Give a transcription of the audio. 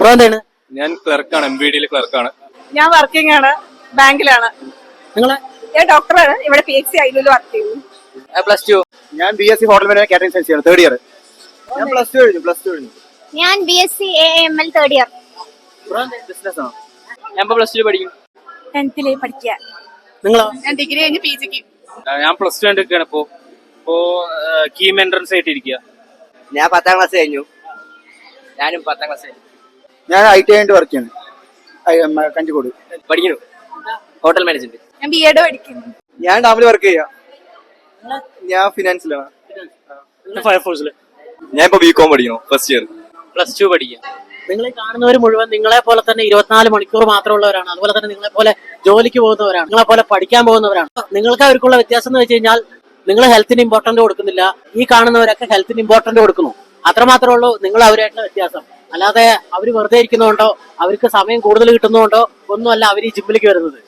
Bro എന്താണ്? ഞാൻ ക്ലർക്കാണ്, MVD ക്ലർക്കാണ്. ഞാൻ വർക്കിംഗ് ആണ്, ബാങ്കിലാണ്. നിങ്ങളെ ഞാൻ ഡോക്ടറാണ്, ഇവിടെ PHC ഐലൂരിൽ വർക്ക് ചെയ്യുന്നു. +2. ഞാൻ BSc hotel management catering science ആണ്, 3rd ഇയർ. ഞാൻ +2 കഴിഞ്ഞു. ഞാൻ BSc AML 3rd year. Business ആണ്. ഞാൻ ഇപ്പൊ +2 പഠിക്കും. 10th പഠിക്കുക. നിങ്ങളോ? ഞാൻ ഡിഗ്രി കഴിഞ്ഞ് PGക്ക്. ഞാൻ +2 കണ്ടിരിക്കുകയാണ്. ഇപ്പോ കീം എൻട്രൻസ് ആയിട്ട് ഇരിക്കുക. ഞാൻ 10th ക്ലാസ് കഴിഞ്ഞു. ഞാനും 10th ക്ലാസ് ഞാൻ IT ആയിട്ട് വർക്ക് ചെയ്യാണ്, കഞ്ചിക്കോട് പഠിക്കുന്നു, ഹോട്ടൽ മാനേജ്മെന്റ്. ഞാൻ B.Ed പഠിക്കുന്നു. ഞാൻ ഡാമിൽ വർക്ക് ചെയ്യാം. ഞാൻ ഫിനാൻസിലാണ്. ഫയർഫോഴ്സിൽ. ഞാൻ ഇപ്പൊ BCom പഠിക്കുന്നു, ഫസ്റ്റ് ഇയർ. +2 പഠിക്കുക. നിങ്ങൾ കാണുന്നവർ മുഴുവൻ നിങ്ങളെ പോലെ തന്നെ 24 മണിക്കൂർ മാത്രമുള്ളവരാണ്. അതുപോലെ തന്നെ നിങ്ങളെ പോലെ ജോലിക്ക് പോകുന്നവരാണ്, നിങ്ങളെ പോലെ പഠിക്കാൻ പോകുന്നവരാണ്. നിങ്ങൾക്ക് അവർക്കുള്ള വ്യത്യാസം എന്ന് വെച്ച് കഴിഞ്ഞാൽ നിങ്ങൾ ഹെൽത്തിന് ഇമ്പോർട്ടന്റ് കൊടുക്കുന്നില്ല, ഈ കാണുന്നവരൊക്കെ ഹെൽത്തിന് ഇമ്പോർട്ടന്റ് കൊടുക്കുന്നു. അത്രമാത്രമേ ഉള്ളൂ നിങ്ങൾ അവരായിട്ടുള്ള വ്യത്യാസം. അല്ലാതെ അവർ വെറുതെ ഇരിക്കുന്നതുകൊണ്ടോ അവർക്ക് സമയം കൂടുതൽ കിട്ടുന്നതുകൊണ്ടോ ഒന്നുമല്ല അവർ ഈ ജിമ്മിലേക്ക് വരുന്നത്.